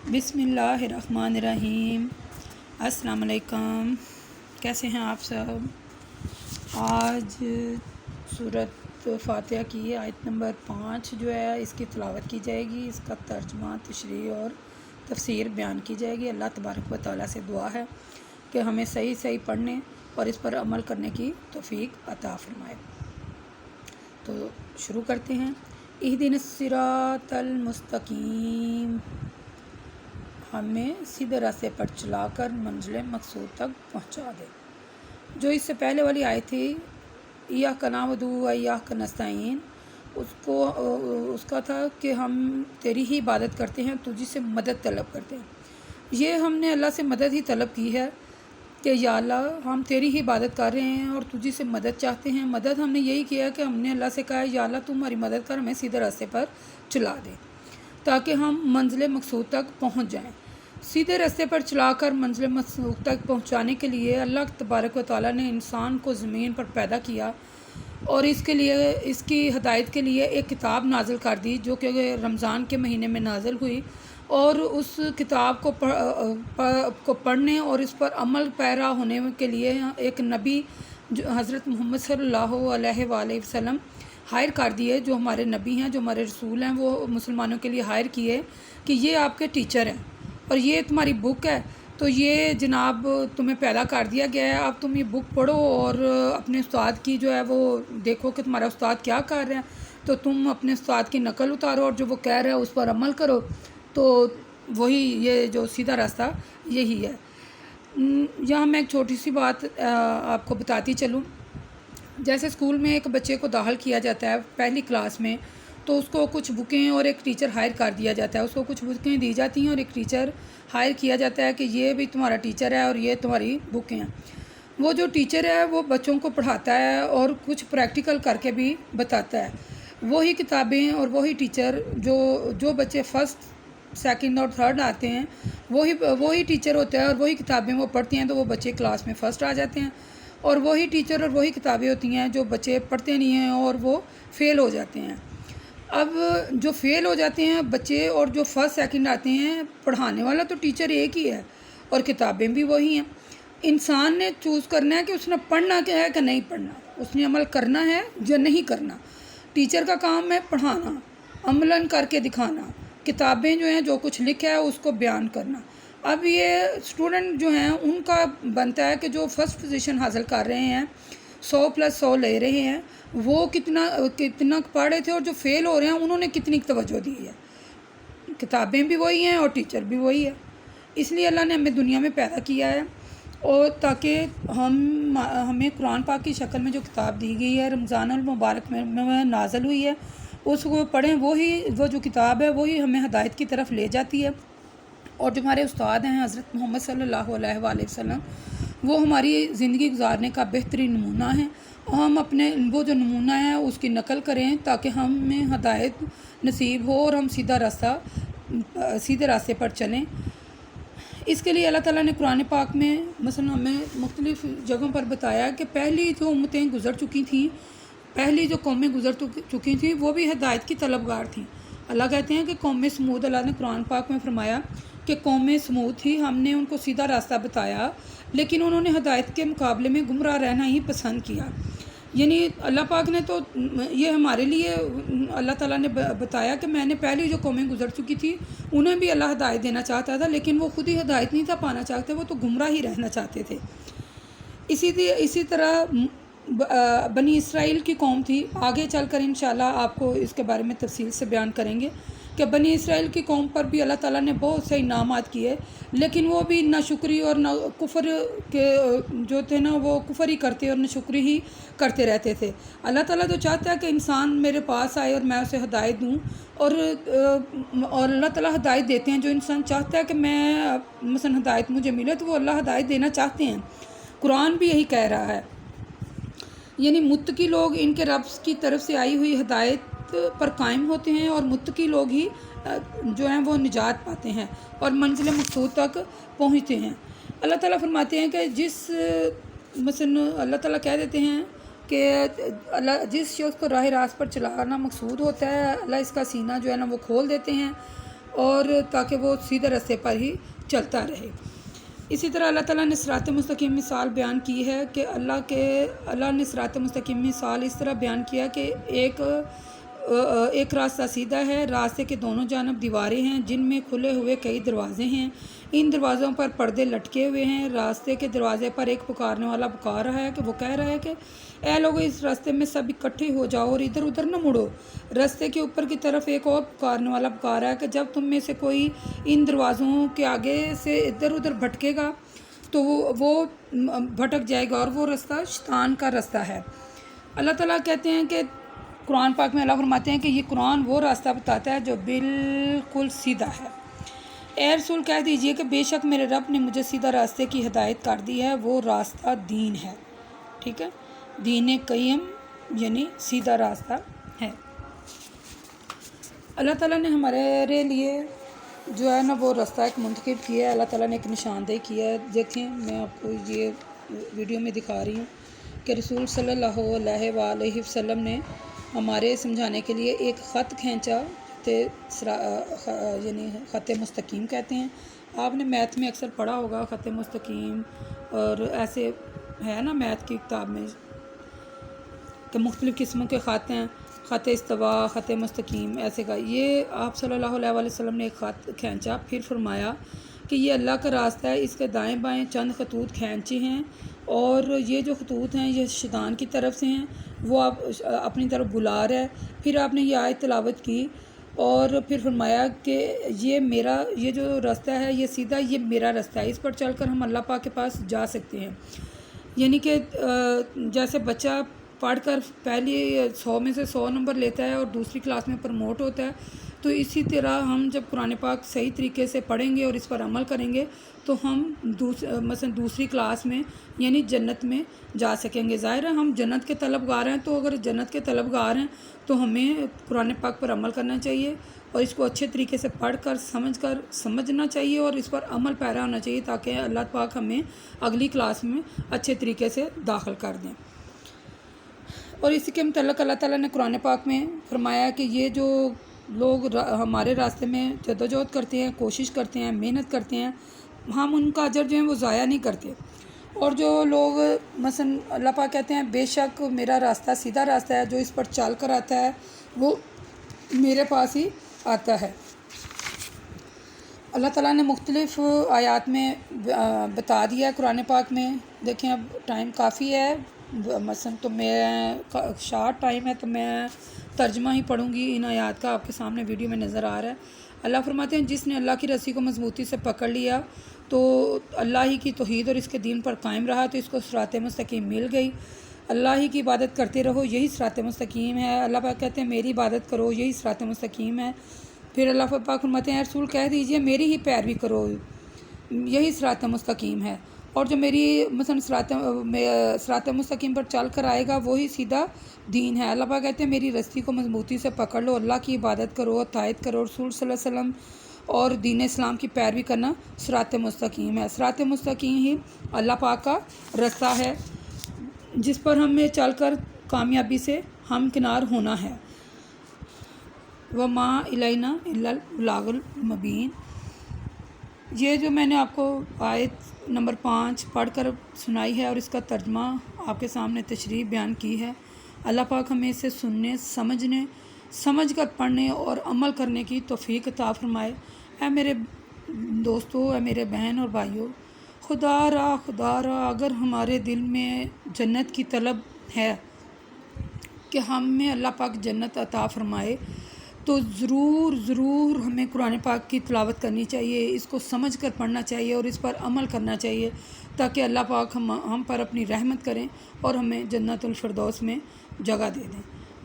बिस्मिल्लाहिर्रहमानिर्रहीम। अस्सलाम वालेकुम। कैसे हैं आप सब? आज सूरत फातिहा की आयत नंबर 5 जो है इसकी तिलावत की जाएगी। इसका तर्जमा, तशरीह और तफसीर बयान की जाएगी। अल्लाह तबारक व तआला से दुआ है कि हमें सही सही पढ़ने और इस पर अमल करने की तौफीक अता फरमाए। तो शुरू करते हैं। इहदिनस सिरातल मुस्तकीम, हमें सीधे रास्ते पर चलाकर मंजिल मकसूद तक पहुंचा दे। जो इससे पहले वाली आयत थी, इय्याका नअबुदु व इय्याका नस्तईन, उसका था कि हम तेरी ही इबादत करते हैं, तुझी से मदद तलब करते हैं। ये हमने अल्लाह से मदद ही तलब की है कि या अल्लाह हम तेरी ही इबादत कर रहे हैं और तुझी से मदद चाहते हैं। मदद हमने यही किया कि हमने अल्लाह से कहा या अल्लाह तुम हमारी मदद कर, हमें सीधे रास्ते पर चला दे ताकि हम मंजिल मकसूद तक पहुंच जाएं। सीधे रास्ते पर चलाकर मंजिल मकसूद तक पहुंचाने के लिए अल्लाह तबारक व तआला ने इंसान को ज़मीन पर पैदा किया और इसके लिए, इसकी हदायत के लिए एक किताब नाज़िल कर दी जो कि रमज़ान के महीने में नाज़िल हुई। और उस किताब को पढ़ने और इस पर अमल पैरा होने के लिए एक नबी जो हज़रत मोहम्मद सल्लल्लाहु अलैहि वसल्लम हायर कर दिए, जो हमारे नबी हैं, जो हमारे रसूल हैं, वो मुसलमानों के लिए हायर किए कि ये आपके टीचर हैं और ये तुम्हारी बुक है। तो ये जनाब तुम्हें पैदा कर दिया गया है, अब तुम ये बुक पढ़ो और अपने उस्ताद की जो है वो देखो कि तुम्हारा उस्ताद क्या कर रहा है, तो तुम अपने उस्ताद की नकल उतारो और जो वो कह रहा है उस पर अमल करो। तो वही ये जो सीधा रास्ता यही है। यहाँ मैं एक छोटी सी बात आपको बताती चलूँ। जैसे स्कूल में एक बच्चे को दाखिल किया जाता है पहली क्लास में, तो उसको कुछ बुकें और एक टीचर हायर कर दिया जाता है। उसको कुछ बुकें दी जाती हैं और एक टीचर हायर किया जाता है कि ये भी तुम्हारा टीचर है और ये तुम्हारी बुकें हैं। वो जो टीचर है वो बच्चों को पढ़ाता है और कुछ प्रैक्टिकल करके भी बताता है। वही किताबें और वही टीचर जो बच्चे फ़र्स्ट, सेकंड और थर्ड आते हैं, वही टीचर होता है और वही किताबें वो पढ़ते हैं, तो वो बच्चे क्लास में फ़र्स्ट आ जाते हैं। और वही टीचर और वही किताबें होती हैं जो बच्चे पढ़ते नहीं हैं और वो फ़ेल हो जाते हैं। अब जो फ़ेल हो जाते हैं बच्चे और जो फर्स्ट सेकंड आते हैं, पढ़ाने वाला तो टीचर एक ही है और किताबें भी वही हैं। इंसान ने चूज़ करना है कि उसने पढ़ना क्या है कि नहीं पढ़ना, उसने अमल करना है या नहीं करना। टीचर का काम है पढ़ाना, अमलन करके दिखाना, किताबें जो हैं जो कुछ लिखा है उसको बयान करना। अब ये स्टूडेंट जो हैं उनका बनता है कि जो फर्स्ट पोजीशन हासिल कर रहे हैं, 100+100 ले रहे हैं, वो कितना पढ़ रहे थे और जो फ़ेल हो रहे हैं उन्होंने कितनी तवज्जो दी है। किताबें भी वही हैं और टीचर भी वही है। इसलिए अल्लाह ने हमें दुनिया में पैदा किया है और ताकि हमें कुरान पाक की शक्ल में जो किताब दी गई है रमज़ान अल मुबारक में नाज़िल हुई है, उसको पढ़ें। वो जो किताब है वही हमें हदायत की तरफ ले जाती है। और जो हमारे उस्ताद हैं हज़रत मोहम्मद सल्लल्लाहु अलैहि वसल्लम, वो हमारी ज़िंदगी गुजारने का बेहतरीन नमूना है। हम अपने वो जो नमूना है उसकी नकल करें ताकि हमें हदायत नसीब हो और हम सीधे रास्ते पर चलें। इसके लिए अल्लाह ताला ने कुरान पाक में मसलन हमें मुख्तलिफ़ जगहों पर बताया कि पहली जो उम्मतें गुज़र चुकी थीं, पहली जो कौमें गुज़र चुकी थीं, वो भी हदायत की तलबगार थीं। अल्लाह कहते हैं कि कौम समूद, अल्लाह ने कुरान पाक में फरमाया कि कौम समूद थी, हमने उनको सीधा रास्ता बताया लेकिन उन्होंने हदायत के मुकाबले में गुमराह रहना ही पसंद किया। यानी अल्लाह पाक ने तो ये हमारे लिए अल्लाह ताला ने बताया कि मैंने पहली जो कौमें गुज़र चुकी थी उन्हें भी अल्लाह हदायत देना चाहता था, लेकिन वो खुद ही हदायत नहीं था पाना चाहते, वो तो गुमराह ही रहना चाहते थे। इसी तरह बनी इसराइल की कौम थी। आगे चलकर इंशाल्लाह आपको इसके बारे में तफसील से बयान करेंगे कि बनी इसराइल की कौम पर भी अल्लाह ताला ने बहुत से इनामात किए, लेकिन वो भी नाशुक्री और ना कुफर के जो थे ना, वो कुफर ही करते और नाशुक्री ही करते रहते थे। अल्लाह ताला तो चाहता है कि इंसान मेरे पास आए और मैं उसे हदायत दूँ, और अल्लाह ताला हदायत देते हैं। जो इंसान चाहता है कि मैं मसलन हदायत मुझे मिले, तो वो अल्लाह हदायत देना चाहते हैं। कुरान भी यही कह रहा है, यानी मुत्तकी लोग इनके रब की तरफ से आई हुई हदायत पर कायम होते हैं और मुत्तकी लोग ही जो हैं वो निजात पाते हैं और मंजिल मकसूद तक पहुँचते हैं। अल्लाह ताला फरमाते हैं कि मसलन अल्लाह ताला कह देते हैं कि अल्लाह जिस शख्स को राह रास्त पर चलाना मकसूद होता है, अल्लाह इसका सीना जो है ना वो खोल देते हैं اور تاکہ وہ سیدھے راستے پر ہی چلتا رہے۔ اسی طرح اللہ تعالیٰ نے صراط مستقیم مثال بیان کی ہے کہ اللہ نے صراط مستقیم مثال اس طرح بیان کیا کہ ایک راستہ سیدھا ہے، راستے کے دونوں جانب دیواریں ہیں جن میں کھلے ہوئے کئی دروازے ہیں، ان دروازوں پر پردے لٹکے ہوئے ہیں۔ راستے کے دروازے پر ایک پکارنے والا پکار رہا ہے کہ وہ کہہ رہا ہے کہ اے لوگو، اس راستے میں سب اکٹھے ہو جاؤ اور ادھر ادھر نہ مڑو۔ راستے کے اوپر کی طرف ایک اور پکارنے والا پکار رہا ہے کہ جب تم میں سے کوئی ان دروازوں کے آگے سے ادھر ادھر بھٹکے گا تو وہ بھٹک جائے گا اور وہ راستہ شیطان کا راستہ ہے۔ اللہ تعالیٰ کہتے ہیں کہ قرآن پاک میں اللہ فرماتے ہیں کہ یہ قرآن وہ راستہ بتاتا ہے جو بالکل سیدھا ہے۔ اے رسول کہہ دیجئے کہ بے شک میرے رب نے مجھے سیدھا راستے کی ہدایت کر دی ہے، وہ راستہ دین ہے۔ ٹھیک ہے، دین قیم یعنی سیدھا راستہ ہے۔ اللہ تعالیٰ نے ہمارے لیے جو ہے نا وہ راستہ ایک منتخب کیا ہے، اللہ تعالیٰ نے ایک نشاندہی کیا ہے۔ دیکھیں، میں آپ کو یہ ویڈیو میں دکھا رہی ہوں کہ رسول صلی اللہ علیہ وآلہ وسلم نے ہمارے سمجھانے کے لیے ایک خط کھینچا، یعنی خط مستقیم کہتے ہیں۔ آپ نے میتھ میں اکثر پڑھا ہوگا خط مستقیم، اور ایسے ہے نا میتھ کی کتاب میں کہ مختلف قسموں کے خط ہیں، خط استوا، خط مستقیم، ایسے کا۔ یہ آپ صلی اللہ علیہ وآلہ وسلم نے ایک خط کھینچا، پھر فرمایا کہ یہ اللہ کا راستہ ہے، اس کے دائیں بائیں چند خطوط کھینچے ہیں اور یہ جو خطوط ہیں یہ شیطان کی طرف سے ہیں، وہ آپ اپنی طرف بلا رہا ہے۔ پھر آپ نے یہ آیت تلاوت کی اور پھر فرمایا کہ یہ جو راستہ ہے یہ سیدھا، یہ میرا راستہ ہے، اس پر چل کر ہم اللہ پاک کے پاس جا سکتے ہیں۔ یعنی کہ جیسے بچہ پڑھ کر پہلی 100 میں سے 100 نمبر لیتا ہے اور دوسری کلاس میں پروموٹ ہوتا ہے، تو اسی طرح ہم جب قرآن پاک صحیح طریقے سے پڑھیں گے اور اس پر عمل کریں گے تو ہم مثلا دوسری کلاس میں یعنی جنت میں جا سکیں گے۔ ظاہر ہے ہم جنت کے طلبگار ہیں، تو اگر جنت کے طلبگار ہیں تو ہمیں قرآن پاک پر عمل کرنا چاہیے اور اس کو اچھے طریقے سے پڑھ کر سمجھنا چاہیے اور اس پر عمل پیرا ہونا چاہیے تاکہ اللہ پاک ہمیں اگلی کلاس میں اچھے طریقے سے داخل کر دیں۔ اور اسی کے متعلق اللہ تعالیٰ نے قرآن پاک میں فرمایا کہ یہ جو لوگ ہمارے راستے میں جدوجہد کرتے ہیں، کوشش کرتے ہیں، محنت کرتے ہیں، ہم ان کا اجر جو ہے وہ ضائع نہیں کرتے۔ اور جو لوگ مثلا اللہ پاک کہتے ہیں بے شک میرا راستہ سیدھا راستہ ہے، جو اس پر چل کر آتا ہے وہ میرے پاس ہی آتا ہے۔ اللہ تعالیٰ نے مختلف آیات میں بتا دیا ہے قرآن پاک میں۔ دیکھیں اب ٹائم کافی ہے، مثلا تو میں شارٹ ٹائم ہے تو میں ترجمہ ہی پڑھوں گی ان آیات کا، آپ کے سامنے ویڈیو میں نظر آ رہا ہے۔ اللہ فرماتے ہیں جس نے اللہ کی رسی کو مضبوطی سے پکڑ لیا تو اللہ ہی کی توحید اور اس کے دین پر قائم رہا تو اس کو صراط مستقیم مل گئی۔ اللہ ہی کی عبادت کرتے رہو، یہی صراط مستقیم ہے۔ اللہ پاک کہتے ہیں میری عبادت کرو، یہی صراط مستقیم ہے۔ پھر اللہ پاک فرماتے ہیں اے رسول کہہ دیجئے میری ہی پیروی کرو، یہی صراط مستقیم ہے۔ اور جو میری مثلا صراط مستقیم پر چل کر آئے گا وہی سیدھا دین ہے۔ اللہ پاک کہتے ہیں میری رسی کو مضبوطی سے پکڑ لو، اللہ کی عبادت کرو، اطاعت کرو، رسول صلی اللہ علیہ وسلم اور دین اسلام کی پیروی کرنا صراط مستقیم ہے۔ صراط مستقیم ہی اللہ پاک کا راستہ ہے جس پر ہمیں چل کر کامیابی سے ہمکنار ہونا ہے۔ وَمَا إِلَيْنَا إِلَّا الْبَلَاغُ الْمُبِينُ۔ یہ جو میں نے آپ کو آیت نمبر 5 پڑھ کر سنائی ہے اور اس کا ترجمہ آپ کے سامنے تشریح بیان کی ہے، اللہ پاک ہمیں اسے سننے، سمجھنے، سمجھ کر پڑھنے اور عمل کرنے کی توفیق عطا فرمائے۔ اے میرے دوستو، اے میرے بہن اور بھائیو، خدا را اگر ہمارے دل میں جنت کی طلب ہے کہ ہمیں اللہ پاک جنت عطا فرمائے تو ضرور ہمیں قرآن پاک کی تلاوت کرنی چاہیے، اس کو سمجھ کر پڑھنا چاہیے اور اس پر عمل کرنا چاہیے تاکہ اللہ پاک ہم پر اپنی رحمت کریں اور ہمیں جنت الفردوس میں جگہ دے دیں۔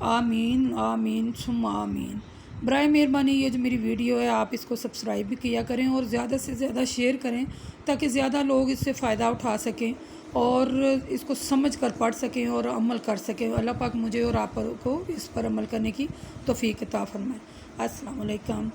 آمین آمین ثم آمین۔ برائے مہربانی یہ جو میری ویڈیو ہے آپ اس کو سبسکرائب بھی کیا کریں اور زیادہ سے زیادہ شیئر کریں تاکہ زیادہ لوگ اس سے فائدہ اٹھا سکیں اور اس کو سمجھ کر پڑھ سکیں اور عمل کر سکیں۔ اللہ پاک مجھے اور آپ کو اس پر عمل کرنے کی توفیق عطا فرمائے۔ السلام علیکم۔